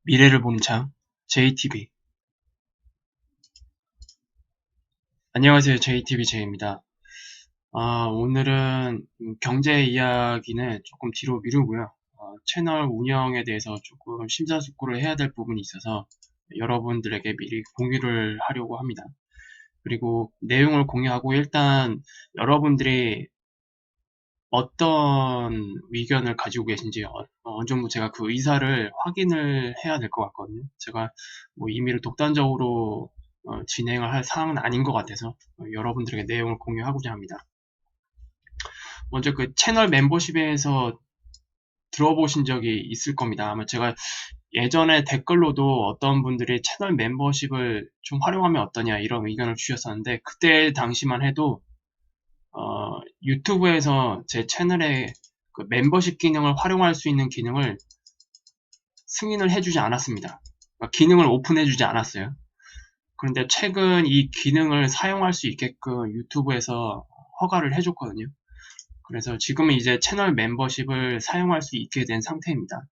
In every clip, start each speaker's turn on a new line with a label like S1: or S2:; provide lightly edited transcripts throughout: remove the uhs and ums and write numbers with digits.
S1: 미래를 보는 창 JTB. 안녕하세요. JTB J입니다. 오늘은 경제 이야기는 조금 뒤로 미루고요. 채널 운영에 대해서 조금 심사숙고를 해야 될 부분이 있어서 여러분들에게 미리 공유를 하려고 합니다. 그리고 내용을 공유하고 일단 여러분들이 어떤 의견을 가지고 계신지 어느 정도 제가 그 의사를 확인을 해야 될 것 같거든요. 제가 뭐 임의를 독단적으로 진행을 할 사항은 아닌 것 같아서 여러분들에게 내용을 공유하고자 합니다. 먼저 그 채널 멤버십에서 들어보신 적이 있을 겁니다. 아마 제가 예전에 댓글로도 어떤 분들이 채널 멤버십을 좀 활용하면 어떠냐 이런 의견을 주셨었는데, 그때 당시만 해도 유튜브에서 제 채널에 그 멤버십 기능을 활용할 수 있는 기능을 승인을 해주지 않았습니다. 그러니까 기능을 오픈해주지 않았어요. 그런데 최근 이 기능을 사용할 수 있게끔 유튜브에서 허가를 해줬거든요. 그래서 지금은 이제 채널 멤버십을 사용할 수 있게 된 상태입니다.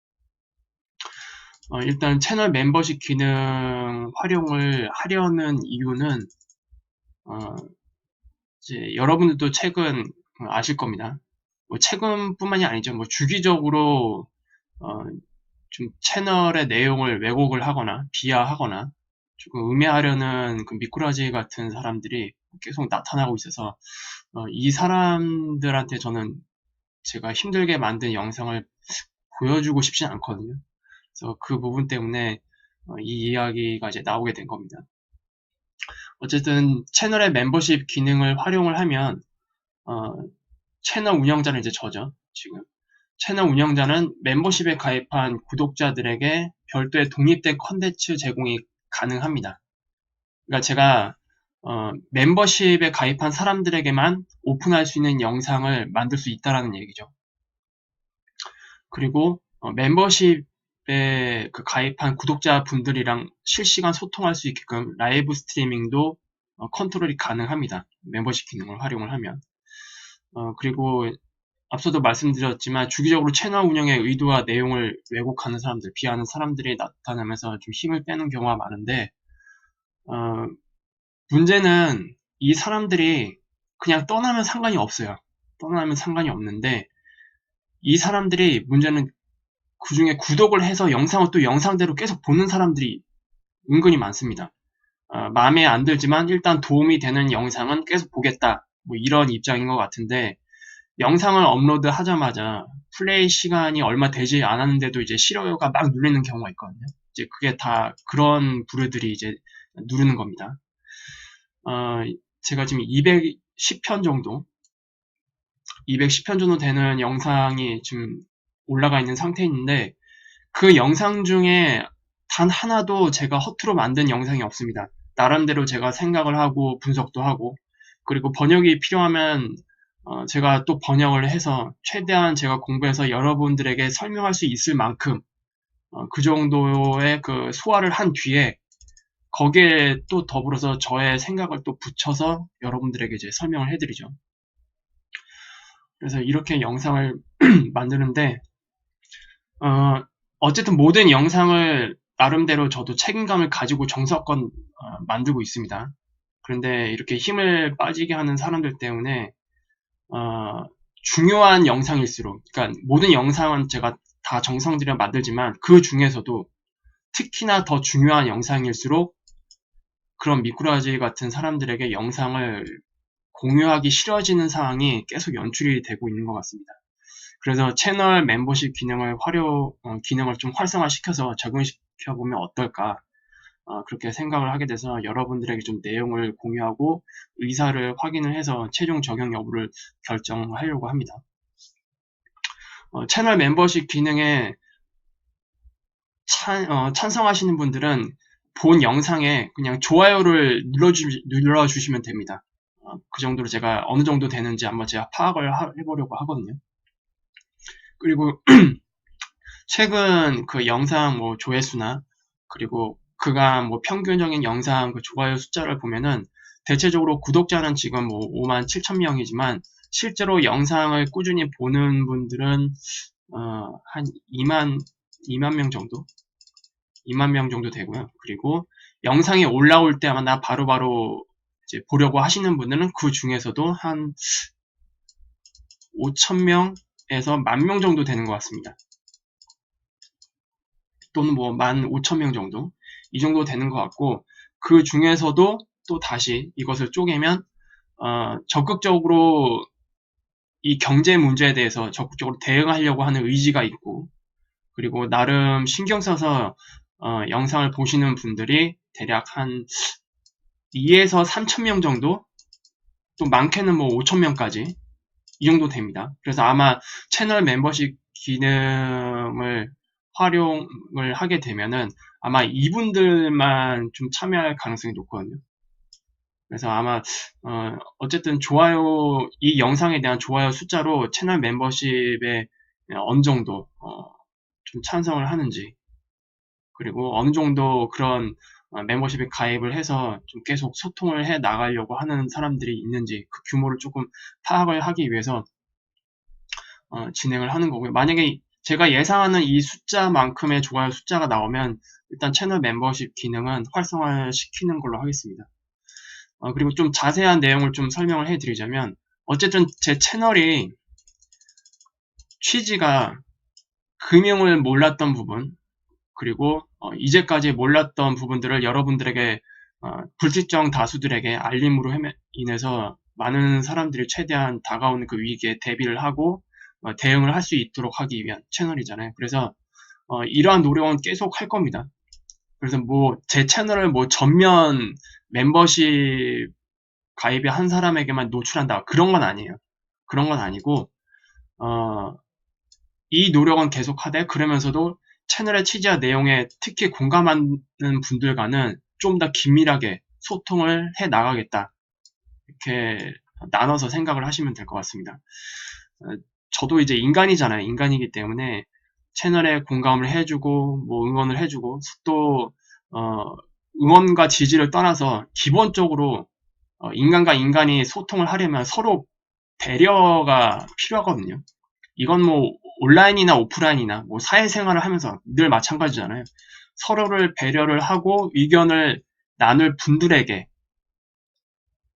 S1: 일단 채널 멤버십 기능 활용을 하려는 이유는 이제 여러분들도 최근 아실 겁니다. 뭐 최근뿐만이 아니죠. 뭐 주기적으로 좀 채널의 내용을 왜곡을 하거나 비하하거나 조금 음해하려는 그 미꾸라지 같은 사람들이 계속 나타나고 있어서 이 사람들한테 저는 제가 힘들게 만든 영상을 보여주고 싶진 않거든요. 그래서 그 부분 때문에 이 이야기가 이제 나오게 된 겁니다. 어쨌든 채널의 멤버십 기능을 활용을 하면 채널 운영자는 이제 저죠, 지금. 채널 운영자는 멤버십에 가입한 구독자들에게 별도의 독립된 컨텐츠 제공이 가능합니다. 그러니까 제가 멤버십에 가입한 사람들에게만 오픈할 수 있는 영상을 만들 수 있다라는 얘기죠. 그리고 멤버십에 그 가입한 구독자분들이랑 실시간 소통할 수 있게끔 라이브 스트리밍도 컨트롤이 가능합니다. 멤버십 기능을 활용을 하면. 그리고 앞서도 말씀드렸지만 주기적으로 채널 운영의 의도와 내용을 왜곡하는 사람들, 비하하는 사람들이 나타나면서 좀 힘을 빼는 경우가 많은데, 문제는 이 사람들이 그냥 떠나면 상관이 없어요. 떠나면 상관이 없는데, 이 사람들이 문제는 그 중에 구독을 해서 영상을 또 영상대로 계속 보는 사람들이 은근히 많습니다. 마음에 안 들지만 일단 도움이 되는 영상은 계속 보겠다. 뭐 이런 입장인 것 같은데, 영상을 업로드 하자마자 플레이 시간이 얼마 되지 않았는데도 이제 싫어요가 막 눌리는 경우가 있거든요. 이제 그게 다 그런 부류들이 이제 누르는 겁니다. 제가 지금 210편 정도 되는 영상이 지금 올라가 있는 상태인데, 그 영상 중에 단 하나도 제가 허투루 만든 영상이 없습니다. 나름대로 제가 생각을 하고 분석도 하고, 그리고 번역이 필요하면 제가 또 번역을 해서 최대한 제가 공부해서 여러분들에게 설명할 수 있을 만큼 그 정도의 그 소화를 한 뒤에 거기에 또 더불어서 저의 생각을 또 붙여서 여러분들에게 이제 설명을 해드리죠. 그래서 이렇게 영상을 만드는데 어쨌든 모든 영상을 나름대로 저도 책임감을 가지고 정성껏 만들고 있습니다. 그런데 이렇게 힘을 빠지게 하는 사람들 때문에 중요한 영상일수록, 그러니까 모든 영상은 제가 다 정성 들여 만들지만 그 중에서도 특히나 더 중요한 영상일수록 그런 미꾸라지 같은 사람들에게 영상을 공유하기 싫어지는 상황이 계속 연출이 되고 있는 것 같습니다. 그래서 채널 멤버십 기능을 좀 활성화시켜서 적용시켜보면 어떨까, 그렇게 생각을 하게 돼서 여러분들에게 좀 내용을 공유하고 의사를 확인을 해서 최종 적용 여부를 결정하려고 합니다. 채널 멤버십 기능에 찬성하시는 분들은 본 영상에 그냥 좋아요를 눌러주시면 됩니다. 그 정도로 제가 어느 정도 되는지 한번 제가 파악을 해보려고 하거든요. 그리고 최근 그 영상 뭐 조회수나 그리고 그간 뭐 평균적인 영상 그 좋아요 숫자를 보면은 대체적으로 구독자는 지금 뭐 5만 7천 명이지만 실제로 영상을 꾸준히 보는 분들은 한 2만 명 정도? 2만 명 정도 되고요. 그리고 영상이 올라올 때마다 바로바로 이제 보려고 하시는 분들은 그 중에서도 한 5,000명에서 10,000명 정도 되는 것 같습니다. 또는 뭐 15,000명 정도 이 정도 되는 것 같고, 그 중에서도 또 다시 이것을 쪼개면 적극적으로 이 경제 문제에 대해서 적극적으로 대응하려고 하는 의지가 있고, 그리고 나름 신경 써서 영상을 보시는 분들이 대략 한 2에서 3,000명 정도, 또 많게는 뭐 5,000명까지 이 정도 됩니다. 그래서 아마 채널 멤버십 기능을 활용을 하게 되면은 아마 이분들만 좀 참여할 가능성이 높거든요. 그래서 아마 어쨌든 좋아요, 이 영상에 대한 좋아요 숫자로 채널 멤버십에 어느 정도 좀 찬성을 하는지, 그리고 어느 정도 그런 멤버십에 가입을 해서 좀 계속 소통을 해 나가려고 하는 사람들이 있는지, 그 규모를 조금 파악을 하기 위해서 진행을 하는 거고요. 만약에 제가 예상하는 이 숫자만큼의 좋아요 숫자가 나오면 일단 채널 멤버십 기능은 활성화시키는 걸로 하겠습니다. 그리고 좀 자세한 내용을 좀 설명을 해드리자면, 어쨌든 제 채널이 취지가 금융을 몰랐던 부분, 그리고 이제까지 몰랐던 부분들을 여러분들에게 불특정 다수들에게 알림으로 인해서 많은 사람들이 최대한 다가오는 그 위기에 대비를 하고 대응을 할 수 있도록 하기 위한 채널이잖아요. 그래서 이러한 노력은 계속 할 겁니다. 그래서 뭐 제 채널을 뭐 전면 멤버십 가입이 한 사람에게만 노출한다, 그런 건 아니에요. 그런 건 아니고 이 노력은 계속하되, 그러면서도 채널의 취지와 내용에 특히 공감하는 분들과는 좀 더 긴밀하게 소통을 해 나가겠다, 이렇게 나눠서 생각을 하시면 될 것 같습니다. 저도 이제 인간이잖아요. 인간이기 때문에 채널에 공감을 해주고 뭐 응원을 해주고, 또 응원과 지지를 떠나서 기본적으로 인간과 인간이 소통을 하려면 서로 배려가 필요하거든요. 이건 뭐 온라인이나 오프라인이나 뭐 사회생활을 하면서 늘 마찬가지잖아요. 서로를 배려를 하고 의견을 나눌 분들에게,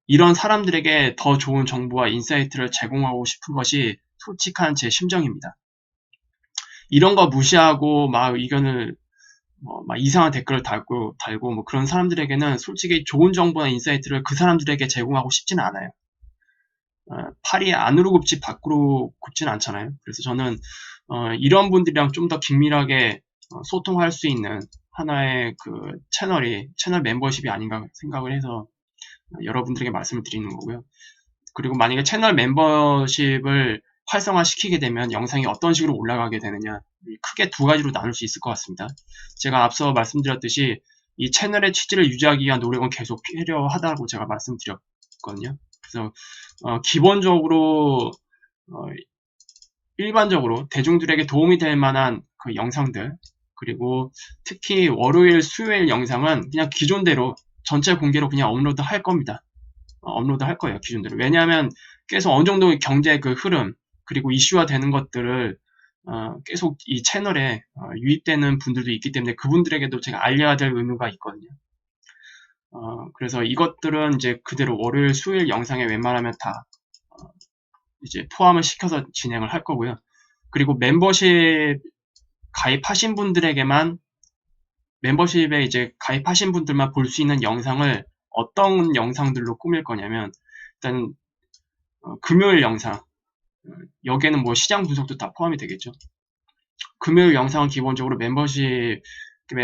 S1: 이런 사람들에게 더 좋은 정보와 인사이트를 제공하고 싶은 것이 솔직한 제 심정입니다. 이런 거 무시하고 막 의견을 막 이상한 댓글을 달고 뭐 그런 사람들에게는 솔직히 좋은 정보나 인사이트를 그 사람들에게 제공하고 싶지는 않아요. 팔이 안으로 굽지 밖으로 굽지는 않잖아요. 그래서 저는 이런 분들이랑 좀 더 긴밀하게 소통할 수 있는 하나의 그 채널 멤버십이 아닌가 생각을 해서 여러분들에게 말씀을 드리는 거고요. 그리고 만약에 채널 멤버십을 활성화시키게 되면 영상이 어떤 식으로 올라가게 되느냐, 크게 두 가지로 나눌 수 있을 것 같습니다. 제가 앞서 말씀드렸듯이 이 채널의 취지를 유지하기 위한 노력은 계속 필요하다고 제가 말씀드렸거든요. 그래서 기본적으로 일반적으로 대중들에게 도움이 될 만한 그 영상들, 그리고 특히 월요일, 수요일 영상은 그냥 기존대로 전체 공개로 그냥 업로드 할 겁니다. 업로드 할 거예요, 기존대로. 왜냐하면 계속 어느 정도 경제 그 흐름, 그리고 이슈화 되는 것들을 계속 이 채널에 유입되는 분들도 있기 때문에 그분들에게도 제가 알려야 될 의무가 있거든요. 그래서 이것들은 이제 그대로 월요일, 수요일 영상에 웬만하면 다 이제 포함을 시켜서 진행을 할 거고요. 그리고 멤버십 가입하신 분들에게만, 멤버십에 이제 가입하신 분들만 볼 수 있는 영상을 어떤 영상들로 꾸밀 거냐면, 일단 금요일 영상, 여기에는 뭐 시장 분석도 다 포함이 되겠죠. 금요일 영상은 기본적으로 멤버십에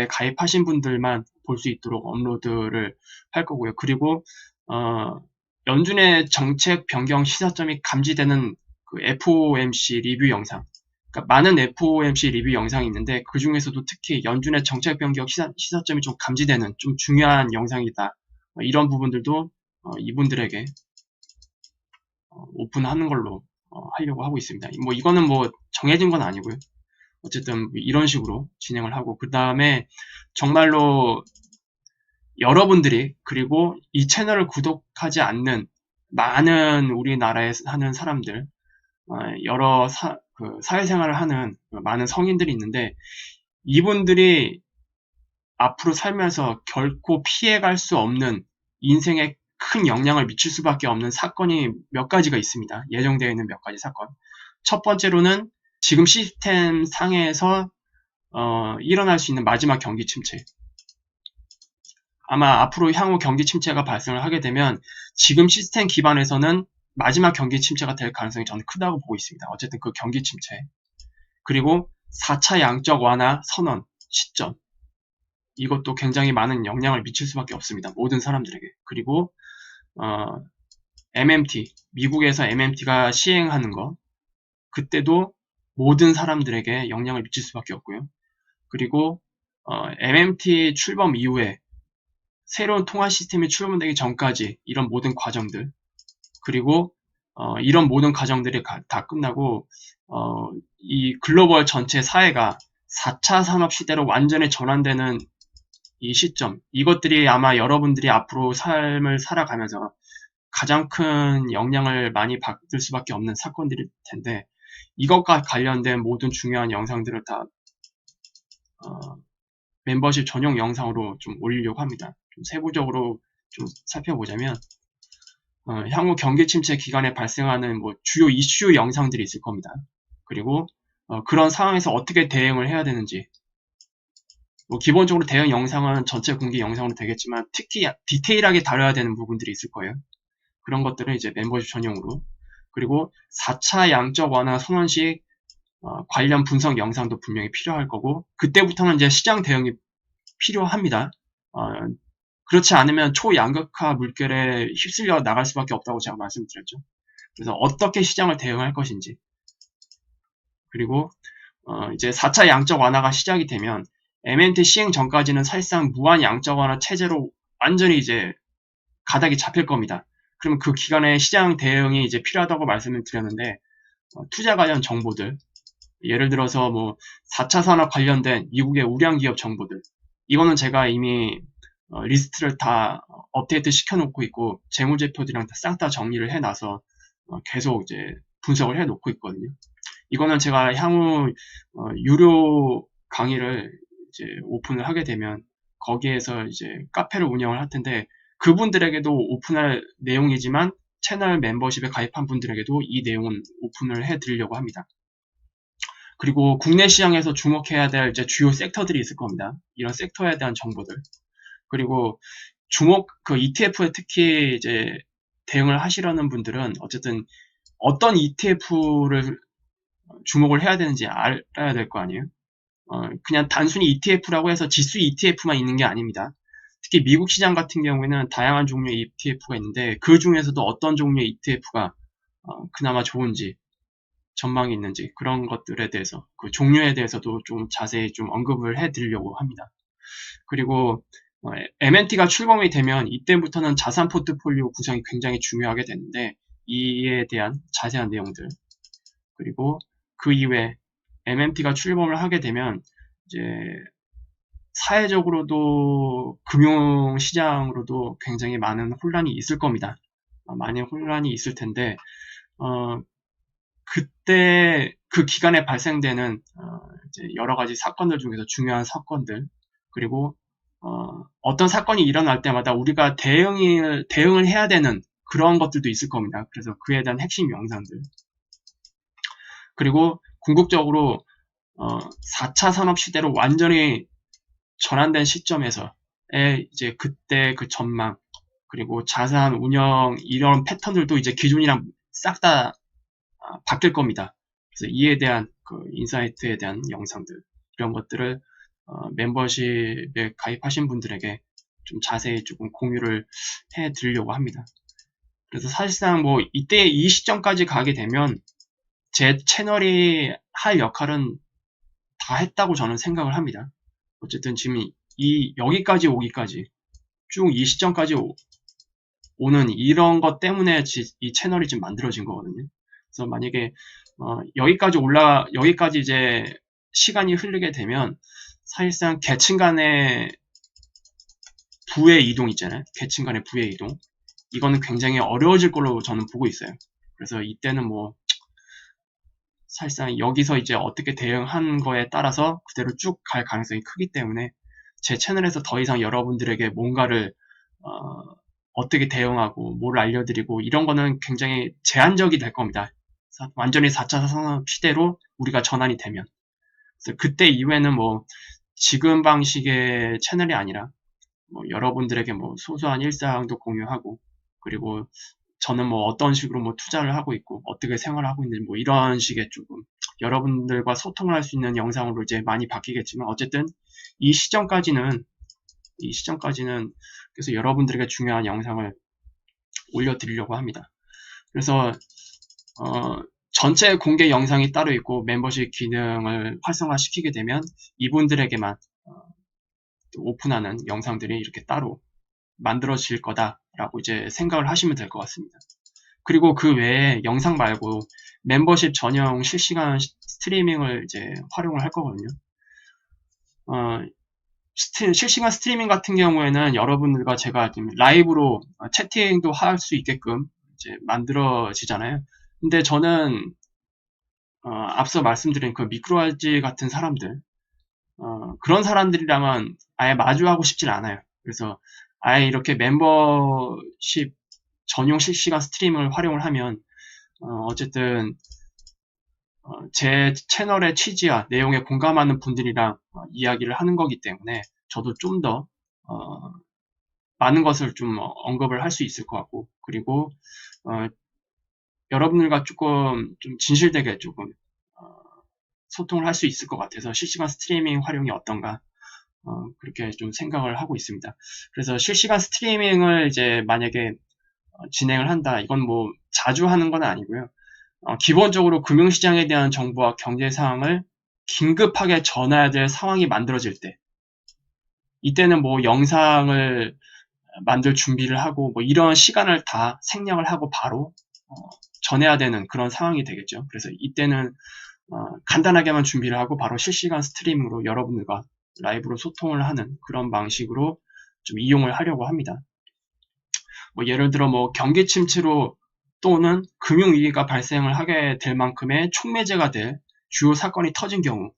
S1: 가입하신 분들만 볼 수 있도록 업로드를 할 거고요. 그리고 연준의 정책 변경 시사점이 감지되는 그 FOMC 리뷰 영상, 그러니까 많은 FOMC 리뷰 영상이 있는데 그 중에서도 특히 연준의 정책 변경 시사점이 좀 감지되는 좀 중요한 영상이다, 이런 부분들도 이분들에게 오픈하는 걸로 하려고 하고 있습니다. 뭐 이거는 뭐 정해진 건 아니고요. 어쨌든 이런 식으로 진행을 하고, 그 다음에 정말로 여러분들이, 그리고 이 채널을 구독하지 않는 많은 우리나라에 사는 사람들, 여러 사회생활을 하는 많은 성인들이 있는데, 이분들이 앞으로 살면서 결코 피해갈 수 없는 인생에 큰 영향을 미칠 수밖에 없는 사건이 몇 가지가 있습니다. 예정되어 있는 몇 가지 사건. 첫 번째로는 지금 시스템 상에서 일어날 수 있는 마지막 경기 침체. 아마 앞으로 향후 경기 침체가 발생을 하게 되면 지금 시스템 기반에서는 마지막 경기 침체가 될 가능성이 저는 크다고 보고 있습니다. 어쨌든 그 경기 침체. 그리고 4차 양적 완화 선언 시점. 이것도 굉장히 많은 영향을 미칠 수밖에 없습니다. 모든 사람들에게. 그리고 MMT, 미국에서 MMT가 시행하는 거, 그때도 모든 사람들에게 영향을 미칠 수밖에 없고요. 그리고 MMT 출범 이후에 새로운 통화 시스템이 출범되기 전까지 이런 모든 과정들, 그리고 이런 모든 과정들이 다 끝나고 이 글로벌 전체 사회가 4차 산업 시대로 완전히 전환되는 이 시점, 이것들이 아마 여러분들이 앞으로 삶을 살아가면서 가장 큰 영향을 많이 받을 수밖에 없는 사건들일 텐데, 이것과 관련된 모든 중요한 영상들을 다 멤버십 전용 영상으로 좀 올리려고 합니다. 좀 세부적으로 좀 살펴보자면 향후 경기 침체 기간에 발생하는 뭐 주요 이슈 영상들이 있을 겁니다. 그리고 그런 상황에서 어떻게 대응을 해야 되는지, 뭐 기본적으로 대응 영상은 전체 공개 영상으로 되겠지만 특히 디테일하게 다뤄야 되는 부분들이 있을 거예요. 그런 것들은 이제 멤버십 전용으로. 그리고 4차 양적 완화 선언 시 관련 분석 영상도 분명히 필요할 거고, 그때부터는 이제 시장 대응이 필요합니다. 그렇지 않으면 초양극화 물결에 휩쓸려 나갈 수밖에 없다고 제가 말씀드렸죠. 그래서 어떻게 시장을 대응할 것인지, 그리고 이제 4차 양적 완화가 시작이 되면 MMT 시행 전까지는 사실상 무한 양적 완화 체제로 완전히 이제 가닥이 잡힐 겁니다. 그러면 그 기간에 시장 대응이 이제 필요하다고 말씀을 드렸는데, 투자 관련 정보들, 예를 들어서 뭐 4차 산업 관련된 미국의 우량 기업 정보들, 이거는 제가 이미 리스트를 다 업데이트 시켜놓고 있고 재무제표들이랑 싹 다 정리를 해놔서 계속 이제 분석을 해놓고 있거든요. 이거는 제가 향후 유료 강의를 이제 오픈을 하게 되면 거기에서 이제 카페를 운영을 할 텐데, 그분들에게도 오픈할 내용이지만 채널 멤버십에 가입한 분들에게도 이 내용은 오픈을 해드리려고 합니다. 그리고 국내 시장에서 주목해야 될 이제 주요 섹터들이 있을 겁니다. 이런 섹터에 대한 정보들. 그리고 그 ETF에 특히 이제 대응을 하시려는 분들은 어쨌든 어떤 ETF를 주목을 해야 되는지 알아야 될 거 아니에요. 그냥 단순히 ETF라고 해서 지수 ETF만 있는 게 아닙니다. 특히 미국 시장 같은 경우에는 다양한 종류의 ETF가 있는데 그 중에서도 어떤 종류의 ETF가 그나마 좋은지, 전망이 있는지, 그런 것들에 대해서, 그 종류에 대해서도 좀 자세히 좀 언급을 해드리려고 합니다. 그리고 MNT가 출범이 되면 이때부터는 자산 포트폴리오 구성이 굉장히 중요하게 되는데, 이에 대한 자세한 내용들, 그리고 그 이후에 MMT가 출범을 하게 되면 이제 사회적으로도 금융시장으로도 굉장히 많은 혼란이 있을 겁니다. 많은 혼란이 있을 텐데 그때 그 기간에 발생되는 이제 여러 가지 사건들 중에서 중요한 사건들, 그리고 어떤 사건이 일어날 때마다 우리가 대응을 해야 되는 그런 것들도 있을 겁니다. 그래서 그에 대한 핵심 영상들, 그리고 궁극적으로 4차 산업 시대로 완전히 전환된 시점에서의 이제 그때 그 전망, 그리고 자산 운영 이런 패턴들도 이제 기존이랑 싹 다 바뀔 겁니다. 그래서 이에 대한 그 인사이트에 대한 영상들, 이런 것들을 멤버십에 가입하신 분들에게 좀 자세히 조금 공유를 해 드리려고 합니다. 그래서 사실상 뭐 이때 이 시점까지 가게 되면 제 채널이 할 역할은 다 했다고 저는 생각을 합니다. 어쨌든 지금 여기까지 오기까지 쭉 이 시점까지 오는 이런 것 때문에 이 채널이 지금 만들어진 거거든요. 그래서 만약에 여기까지 이제 시간이 흐르게 되면 사실상 계층 간의 부의 이동 있잖아요. 계층 간의 부의 이동. 이거는 굉장히 어려워질 걸로 저는 보고 있어요. 그래서 이때는 뭐 사실상 여기서 이제 어떻게 대응한 거에 따라서 그대로 쭉 갈 가능성이 크기 때문에 제 채널에서 더 이상 여러분들에게 뭔가를 어떻게 대응하고 뭘 알려드리고 이런 거는 굉장히 제한적이 될 겁니다. 완전히 4차 산업 시대로 우리가 전환이 되면. 그래서 그때 이후에는 뭐 지금 방식의 채널이 아니라 뭐 여러분들에게 뭐 소소한 일상도 공유하고, 그리고 저는 뭐 어떤 식으로 뭐 투자를 하고 있고 어떻게 생활을 하고 있는지 뭐 이런 식의 조금 여러분들과 소통을 할 수 있는 영상으로 이제 많이 바뀌겠지만, 어쨌든 이 시점까지는 그래서 여러분들에게 중요한 영상을 올려드리려고 합니다. 그래서 전체 공개 영상이 따로 있고 멤버십 기능을 활성화시키게 되면 이분들에게만 오픈하는 영상들이 이렇게 따로 만들어질 거다라고 이제 생각을 하시면 될 것 같습니다. 그리고 그 외에 영상 말고 멤버십 전용 실시간 스트리밍을 이제 활용을 할 거거든요. 실시간 스트리밍 같은 경우에는 여러분들과 제가 라이브로 채팅도 할 수 있게끔 이제 만들어지잖아요. 근데 저는 앞서 말씀드린 그 미크로알지 같은 사람들, 그런 사람들이랑은 아예 마주하고 싶진 않아요. 그래서 아예 이렇게 멤버십 전용 실시간 스트리밍을 활용을 하면 어쨌든 제 채널의 취지와 내용에 공감하는 분들이랑 이야기를 하는 거기 때문에 저도 좀 더 많은 것을 좀 언급을 할 수 있을 것 같고, 그리고 여러분들과 조금 좀 진실되게 조금 소통을 할 수 있을 것 같아서 실시간 스트리밍 활용이 어떤가 그렇게 좀 생각을 하고 있습니다. 그래서 실시간 스트리밍을 이제 만약에 진행을 한다, 이건 뭐 자주 하는 건 아니고요. 기본적으로 금융시장에 대한 정보와 경제 상황을 긴급하게 전해야 될 상황이 만들어질 때, 이때는 뭐 영상을 만들 준비를 하고 뭐 이런 시간을 다 생략을 하고 바로 전해야 되는 그런 상황이 되겠죠. 그래서 이때는 간단하게만 준비를 하고 바로 실시간 스트리밍으로 여러분들과 라이브로 소통을 하는 그런 방식으로 좀 이용을 하려고 합니다. 뭐 예를 들어 뭐 경기 침체로 또는 금융위기가 발생을 하게 될 만큼의 촉매제가 될 주요 사건이 터진 경우,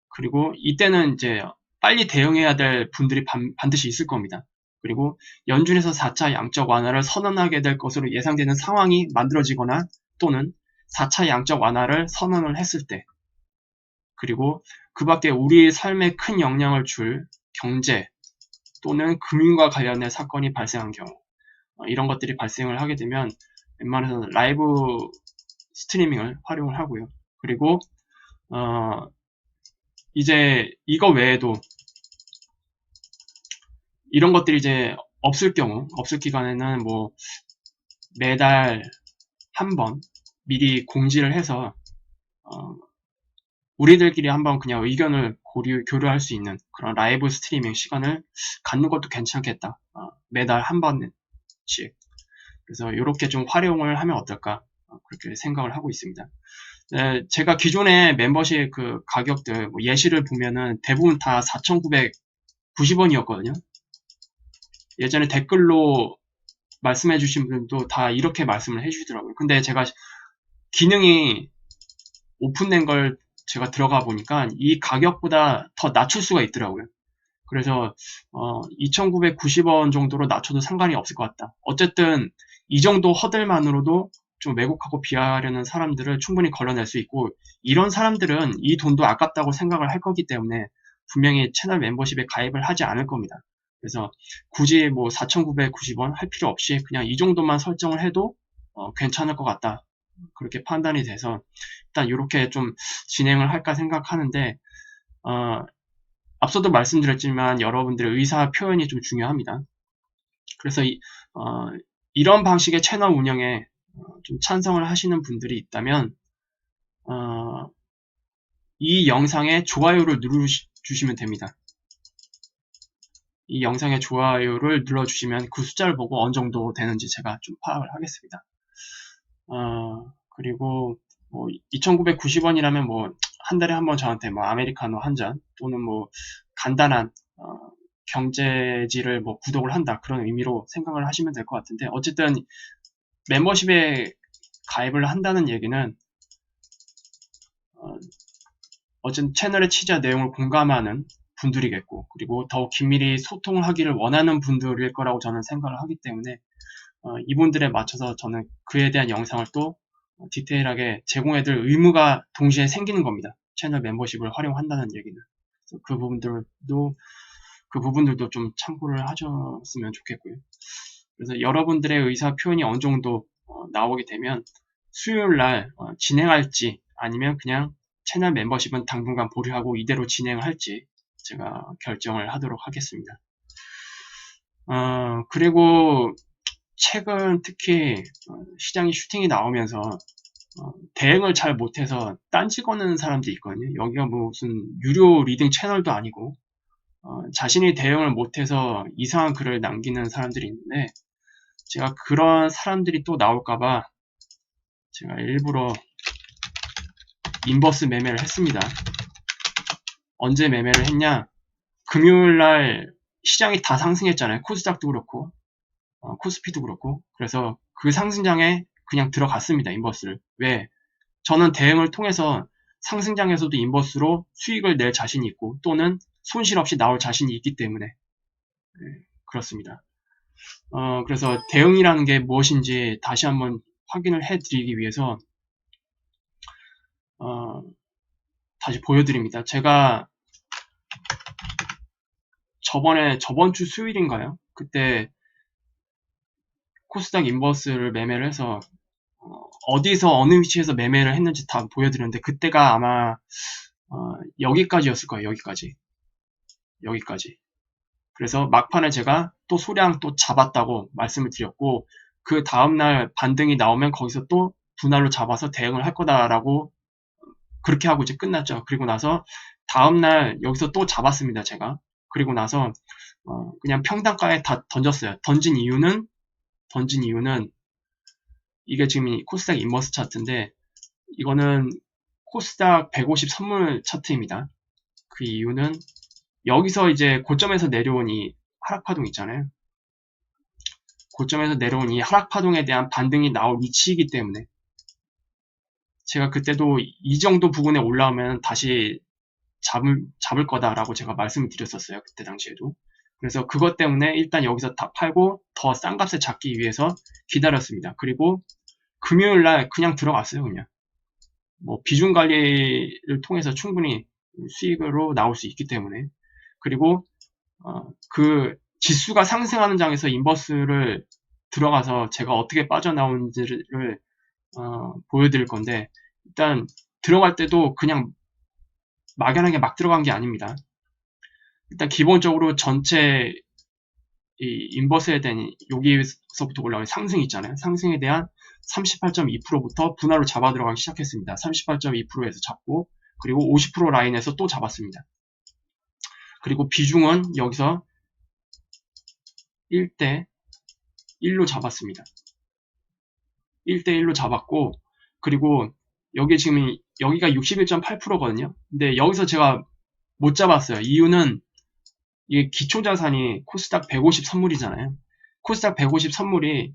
S1: 그리고 이때는 이제 빨리 대응해야 될 분들이 반드시 있을 겁니다. 그리고 연준에서 4차 양적 완화를 선언하게 될 것으로 예상되는 상황이 만들어지거나 또는 4차 양적 완화를 선언을 했을 때, 그리고 그 밖에 우리의 삶에 큰 영향을 줄 경제 또는 금융과 관련된 사건이 발생한 경우, 이런 것들이 발생을 하게 되면 웬만해서는 라이브 스트리밍을 활용을 하고요. 그리고 이제 이거 외에도 이런 것들이 이제 없을 기간에는 뭐 매달 한 번 미리 공지를 해서 우리들끼리 한번 그냥 의견을 교류할 수 있는 그런 라이브 스트리밍 시간을 갖는 것도 괜찮겠다. 매달 한 번씩. 그래서 이렇게 좀 활용을 하면 어떨까? 그렇게 생각을 하고 있습니다. 제가 기존에 멤버십 그 가격들 뭐 예시를 보면은 대부분 다 4,990원이었거든요. 예전에 댓글로 말씀해주신 분들도 다 이렇게 말씀을 해주시더라고요. 근데 제가 기능이 오픈된 걸 제가 들어가 보니까 이 가격보다 더 낮출 수가 있더라고요. 그래서 2,990원 정도로 낮춰도 상관이 없을 것 같다. 어쨌든 이 정도 허들만으로도 좀 왜곡하고 비하하려는 사람들을 충분히 걸러낼 수 있고, 이런 사람들은 이 돈도 아깝다고 생각을 할 거기 때문에 분명히 채널 멤버십에 가입을 하지 않을 겁니다. 그래서 굳이 뭐 4,990원 할 필요 없이 그냥 이 정도만 설정을 해도 괜찮을 것 같다. 그렇게 판단이 돼서 일단 이렇게 좀 진행을 할까 생각하는데, 앞서도 말씀드렸지만 여러분들의 의사 표현이 좀 중요합니다. 그래서 이런 방식의 채널 운영에 좀 찬성을 하시는 분들이 있다면 이 영상에 좋아요를 눌러주시면 됩니다. 이 영상에 좋아요를 눌러주시면 그 숫자를 보고 어느 정도 되는지 제가 좀 파악을 하겠습니다. 그리고 뭐 2,990원이라면 뭐 한 달에 한 번 저한테 뭐 아메리카노 한 잔 또는 뭐 간단한 경제지를 뭐 구독을 한다, 그런 의미로 생각을 하시면 될 것 같은데, 어쨌든 멤버십에 가입을 한다는 얘기는 어쨌든 채널의 취지와 내용을 공감하는 분들이겠고, 그리고 더욱 긴밀히 소통을 하기를 원하는 분들일 거라고 저는 생각을 하기 때문에 이분들에 맞춰서 저는 그에 대한 영상을 또 디테일하게 제공해드릴 의무가 동시에 생기는 겁니다. 채널 멤버십을 활용한다는 얘기는. 그래서 그 부분들도 좀 참고를 하셨으면 좋겠고요. 그래서 여러분들의 의사 표현이 어느 정도 나오게 되면 수요일 날 진행할지 아니면 그냥 채널 멤버십은 당분간 보류하고 이대로 진행을 할지 제가 결정을 하도록 하겠습니다. 그리고 최근 특히 시장이 슈팅이 나오면서 대응을 잘 못해서 딴지 거는 사람들이 있거든요. 여기가 무슨 유료 리딩 채널도 아니고 자신이 대응을 못해서 이상한 글을 남기는 사람들이 있는데 제가 그런 사람들이 또 나올까봐 제가 일부러 인버스 매매를 했습니다. 언제 매매를 했냐? 금요일날 시장이 다 상승했잖아요. 코스닥도 그렇고 코스피도 그렇고. 그래서 그 상승장에 그냥 들어갔습니다. 인버스를. 왜? 저는 대응을 통해서 상승장에서도 인버스로 수익을 낼 자신이 있고 또는 손실 없이 나올 자신이 있기 때문에 그렇습니다. 그래서 대응이라는 게 무엇인지 다시 한번 확인을 해드리기 위해서 다시 보여드립니다. 제가 저번 주 수요일인가요? 그때 코스닥 인버스를 매매를 해서 어디서 어느 위치에서 매매를 했는지 다 보여드렸는데 그때가 아마 여기까지였을 거예요. 여기까지. 그래서 막판에 제가 또 소량 또 잡았다고 말씀을 드렸고 그 다음날 반등이 나오면 거기서 또 분할로 잡아서 대응을 할 거다라고 그렇게 하고 이제 끝났죠. 그리고 나서 다음날 여기서 또 잡았습니다. 제가. 그리고 나서 그냥 평단가에 다 던졌어요. 던진 이유는 이게 지금 코스닥 인버스 차트인데 이거는 코스닥 150 선물 차트입니다. 그 이유는 여기서 이제 고점에서 내려온 이 하락파동 있잖아요. 고점에서 내려온 이 하락파동에 대한 반등이 나올 위치이기 때문에 제가 그때도 이 정도 부분에 올라오면 다시 잡을 거다라고 제가 말씀을 드렸었어요. 그때 당시에도. 그래서 그것 때문에 일단 여기서 다 팔고 더 싼 값에 잡기 위해서 기다렸습니다. 그리고 금요일 날 그냥 들어갔어요. 그냥. 뭐 비중 관리를 통해서 충분히 수익으로 나올 수 있기 때문에. 그리고 그 지수가 상승하는 장에서 인버스를 들어가서 제가 어떻게 빠져나오는지를 보여드릴 건데 일단 들어갈 때도 그냥 막연하게 막 들어간 게 아닙니다. 일단 기본적으로 전체 이 인버스에 대한 여기서부터 올라오는 상승이 있잖아요. 상승에 대한 38.2%부터 분할로 잡아 들어가기 시작했습니다. 38.2%에서 잡고 그리고 50% 라인에서 또 잡았습니다. 그리고 비중은 여기서 1대 1로 잡았습니다. 1대 1로 잡았고 그리고 여기 지금 여기가 61.8%거든요. 근데 여기서 제가 못 잡았어요. 이유는 이게 기초자산이 코스닥 150 선물이잖아요. 코스닥 150 선물이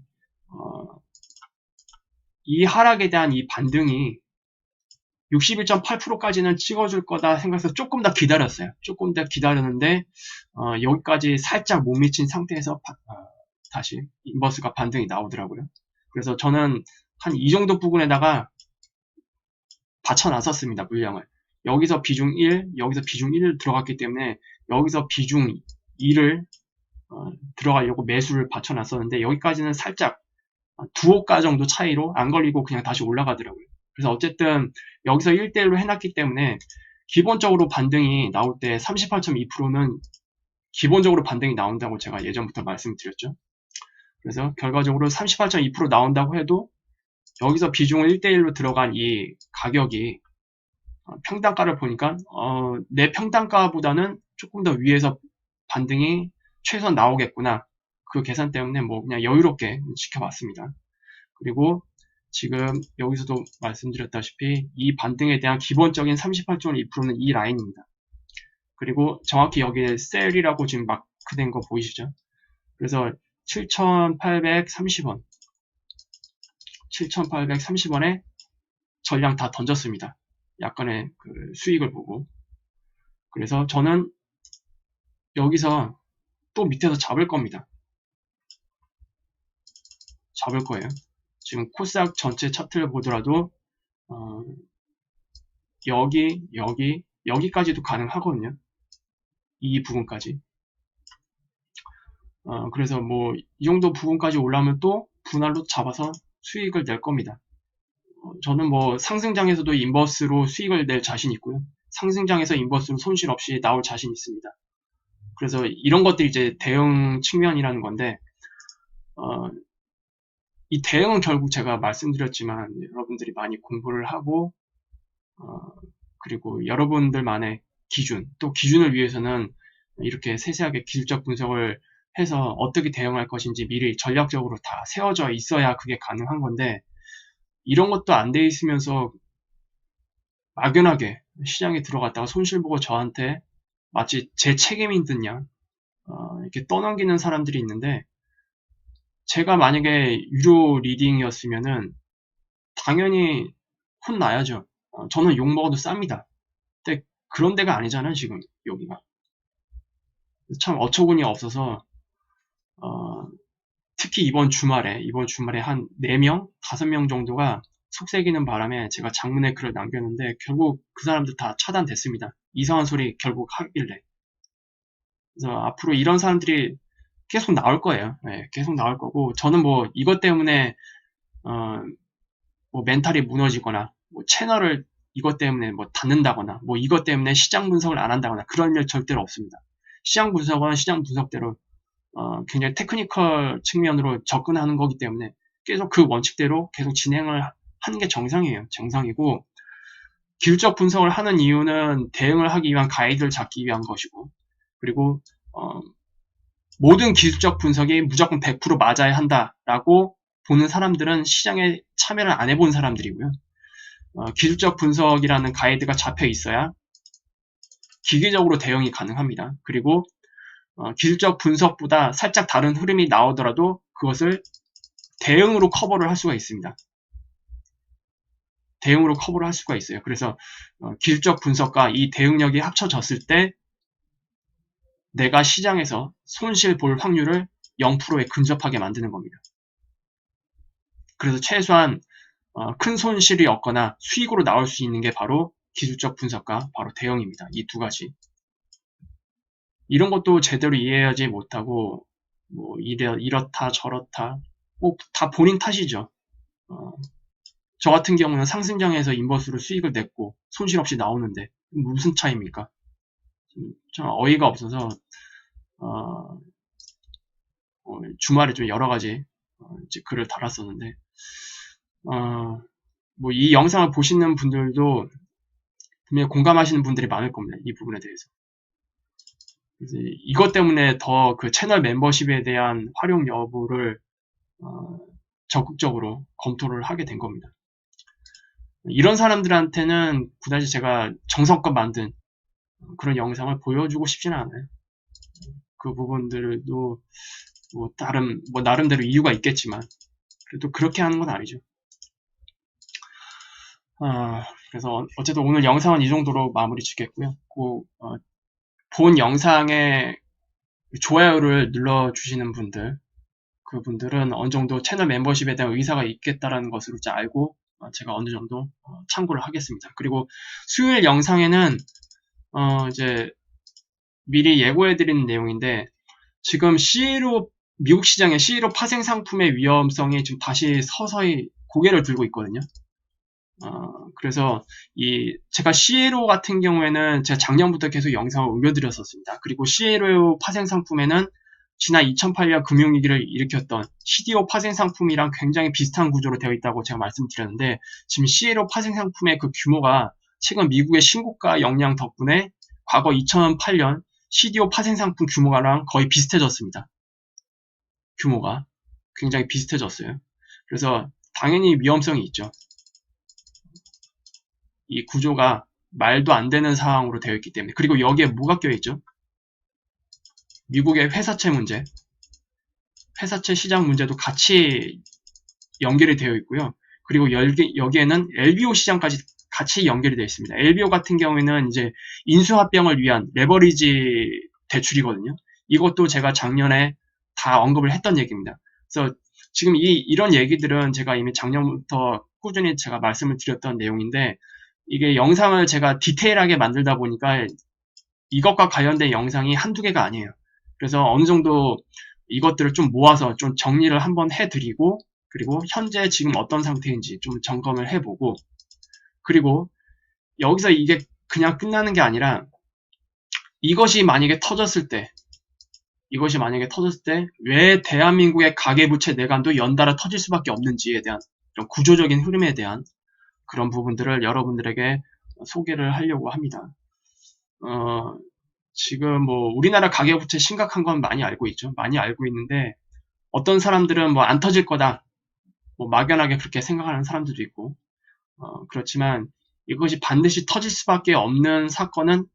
S1: 이 하락에 대한 이 반등이 61.8%까지는 찍어줄 거다 생각해서 조금 더 기다렸어요. 조금 더 기다렸는데 여기까지 살짝 못 미친 상태에서 다시 인버스가 반등이 나오더라고요. 그래서 저는 한 이 정도 부분에다가 받쳐놨었습니다. 물량을. 여기서 비중 1, 여기서 비중 1을 들어갔기 때문에 여기서 비중 2를 들어가려고 매수를 받쳐놨었는데 여기까지는 살짝 두호가 정도 차이로 안 걸리고 그냥 다시 올라가더라고요. 그래서 어쨌든 여기서 1대1로 해놨기 때문에 기본적으로 반등이 나올 때 38.2%는 기본적으로 반등이 나온다고 제가 예전부터 말씀드렸죠. 그래서 결과적으로 38.2% 나온다고 해도 여기서 비중을 1대1로 들어간 이 가격이 평단가를 보니까 내 평단가보다는 조금 더 위에서 반등이 최소한 나오겠구나. 그 계산 때문에 뭐 그냥 여유롭게 지켜봤습니다. 그리고 지금 여기서도 말씀드렸다시피 이 반등에 대한 기본적인 38.2%는 이 라인입니다. 그리고 정확히 여기에 셀이라고 지금 마크된 거 보이시죠? 그래서 7,830원 7,830원에 전량 다 던졌습니다. 약간의 그 수익을 보고. 그래서 저는 여기서 또 밑에서 잡을 겁니다. 잡을 거예요. 지금 코스닥 전체 차트를 보더라도 여기까지도 가능하거든요. 이 부분까지. 그래서 뭐 이 정도 부분까지 올라오면 또 분할로 잡아서 수익을 낼 겁니다. 저는 뭐 상승장에서도 인버스로 수익을 낼 자신 있고요. 상승장에서 인버스로 손실 없이 나올 자신 있습니다. 그래서 이런 것들이 이제 대응 측면이라는 건데, 이 대응은 결국 제가 말씀드렸지만 여러분들이 많이 공부를 하고, 그리고 여러분들만의 기준, 또 기준을 위해서는 이렇게 세세하게 기술적 분석을 해서 어떻게 대응할 것인지 미리 전략적으로 다 세워져 있어야 그게 가능한 건데, 이런 것도 안 돼 있으면서 막연하게 시장에 들어갔다가 손실 보고 저한테 마치 제 책임인 듯 양 이렇게 떠넘기는 사람들이 있는데, 제가 만약에 유료 리딩이었으면은 당연히 혼나야죠. 저는 욕먹어도 쌉니다. 근데 그런 데가 아니잖아요, 지금 여기가. 참 어처구니 없어서 특히 이번 주말에 한 4명, 5명 정도가 속삭이는 바람에 제가 장문의 글을 남겼는데 결국 그 사람들 다 차단됐습니다. 이상한 소리 결국 하길래. 그래서 앞으로 이런 사람들이 계속 나올 거예요. 네, 계속 나올 거고, 저는 뭐 이것 때문에 뭐 멘탈이 무너지거나 뭐 채널을 이것 때문에 뭐 닫는다거나 뭐 이것 때문에 시장 분석을 안 한다거나 그런 일 절대로 없습니다. 시장 분석은 시장 분석대로 굉장히 테크니컬 측면으로 접근하는 거기 때문에 계속 그 원칙대로 계속 진행을 하는 게 정상이에요. 정상이고, 기술적 분석을 하는 이유는 대응을 하기 위한 가이드를 잡기 위한 것이고, 그리고 모든 기술적 분석이 무조건 100% 맞아야 한다라고 보는 사람들은 시장에 참여를 안 해본 사람들이고요. 기술적 분석이라는 가이드가 잡혀 있어야 기계적으로 대응이 가능합니다. 그리고 기술적 분석보다 살짝 다른 흐름이 나오더라도 그것을 대응으로 커버를 할 수가 있습니다. 대응으로 커버를 할 수가 있어요. 그래서 기술적 분석과 이 대응력이 합쳐졌을 때 내가 시장에서 손실 볼 확률을 0%에 근접하게 만드는 겁니다. 그래서 최소한 큰 손실이 없거나 수익으로 나올 수 있는 게 바로 기술적 분석과 바로 대응입니다. 이 두 가지. 이런 것도 제대로 이해하지 못하고 뭐 이렇다 저렇다 꼭 다 본인 탓이죠. 저 같은 경우는 상승장에서 인버스로 수익을 냈고 손실 없이 나오는데 무슨 차이입니까? 좀 어이가 없어서 주말에 좀 여러 가지 이제 글을 달았었는데, 뭐 이 영상을 보시는 분들도 분명히 공감하시는 분들이 많을 겁니다. 이 부분에 대해서. 그래서 이것 때문에 더 그 채널 멤버십에 대한 활용 여부를 적극적으로 검토를 하게 된 겁니다. 이런 사람들한테는 그다지 제가 정성껏 만든 그런 영상을 보여주고 싶지는 않아요. 그 부분들도 뭐 나름대로 이유가 있겠지만 그래도 그렇게 하는 건 아니죠. 그래서 어쨌든 오늘 영상은 이 정도로 마무리 짓겠고요. 본 영상에 좋아요를 눌러주시는 분들, 그분들은 어느 정도 채널 멤버십에 대한 의사가 있겠다라는 것을 이제 알고 제가 어느 정도 참고를 하겠습니다. 그리고 수요일 영상에는 이제 미리 예고해드리는 내용인데, 지금 미국 시장의 CLO 파생 상품의 위험성이 지금 다시 서서히 고개를 들고 있거든요. 그래서 제가 CLO 같은 경우에는 제가 작년부터 계속 영상을 올려드렸었습니다. 그리고 CLO 파생 상품에는 지난 2008년 금융위기를 일으켰던 CDO 파생 상품이랑 굉장히 비슷한 구조로 되어 있다고 제가 말씀드렸는데, 지금 CLO 파생 상품의 그 규모가 최근 미국의 신고가 역량 덕분에 과거 2008년 CDO 파생 상품 규모가랑 거의 비슷해졌습니다. 규모가 굉장히 비슷해졌어요. 그래서 당연히 위험성이 있죠. 이 구조가 말도 안 되는 상황으로 되어 있기 때문에. 그리고 여기에 뭐가 껴있죠? 미국의 회사채 문제, 회사채 시장 문제도 같이 연결이 되어 있고요. 그리고 여기에는 LBO 시장까지 같이 연결이 되어 있습니다. LBO 같은 경우에는 이제 인수합병을 위한 레버리지 대출이거든요. 이것도 제가 작년에 다 언급을 했던 얘기입니다. 그래서 지금 이런 얘기들은 제가 이미 작년부터 꾸준히 제가 말씀을 드렸던 내용인데, 이게 영상을 제가 디테일하게 만들다 보니까 이것과 관련된 영상이 한두 개가 아니에요. 그래서 어느 정도 이것들을 좀 모아서 좀 정리를 한번 해드리고, 그리고 현재 지금 어떤 상태인지 좀 점검을 해보고, 그리고 여기서 이게 그냥 끝나는 게 아니라 이것이 만약에 터졌을 때 왜 대한민국의 가계부채 내간도 연달아 터질 수밖에 없는지에 대한 좀 구조적인 흐름에 대한 그런 부분들을 여러분들에게 소개를 하려고 합니다. 지금 뭐 우리나라 가계부채 심각한 건 많이 알고 있죠. 많이 알고 있는데 어떤 사람들은 뭐 안 터질 거다, 뭐 막연하게 그렇게 생각하는 사람들도 있고, 그렇지만 이것이 반드시 터질 수밖에 없는 사건은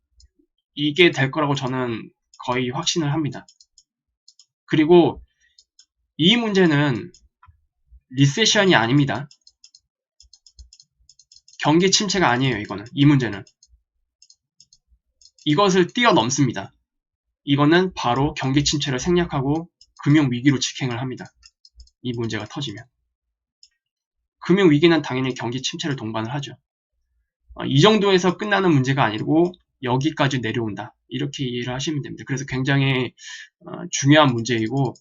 S1: 이게 될 거라고 저는 거의 확신을 합니다. 그리고 이 문제는 리세션이 아닙니다. 경기 침체가 아니에요. 이거는, 이 문제는 이것을 뛰어넘습니다. 이거는 바로 경기 침체를 생략하고 금융위기로 직행을 합니다. 이 문제가 터지면 금융위기는 당연히 경기 침체를 동반을 하죠. 이 정도에서 끝나는 문제가 아니고 여기까지 내려온다, 이렇게 이해를 하시면 됩니다. 그래서 굉장히 중요한 문제이고,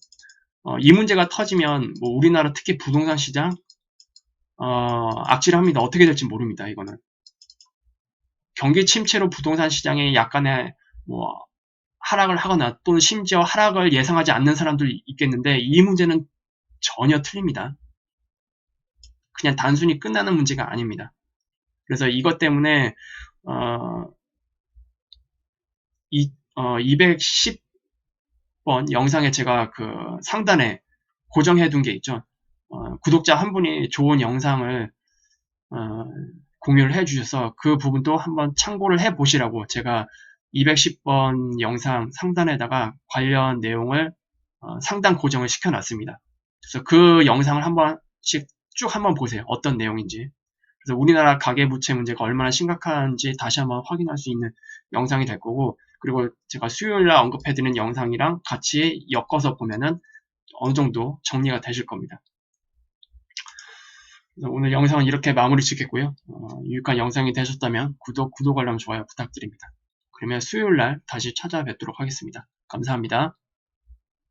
S1: 이 문제가 터지면 뭐 우리나라 특히 부동산 시장 악질합니다. 어떻게 될지 모릅니다. 이거는 경기 침체로 부동산 시장에 약간의 뭐 하락을 하거나 또는 심지어 하락을 예상하지 않는 사람들이 있겠는데, 이 문제는 전혀 틀립니다. 그냥 단순히 끝나는 문제가 아닙니다. 그래서 이것 때문에 210번 영상에 제가 그 상단에 고정해 둔 게 있죠. 구독자 한 분이 좋은 영상을 공유를 해 주셔서 그 부분도 한번 참고를 해 보시라고 제가 210번 영상 상단에다가 관련 내용을 상단 고정을 시켜 놨습니다. 그래서 그 영상을 한 번씩 쭉 한번 보세요. 어떤 내용인지. 그래서 우리나라 가계부채 문제가 얼마나 심각한지 다시 한번 확인할 수 있는 영상이 될 거고, 그리고 제가 수요일날 언급해드리는 영상이랑 같이 엮어서 보면은 어느 정도 정리가 되실 겁니다. 그래서 오늘 영상은 이렇게 마무리 짓겠고요. 유익한 영상이 되셨다면 구독, 알람, 좋아요 부탁드립니다. 그러면 수요일날 다시 찾아뵙도록 하겠습니다. 감사합니다.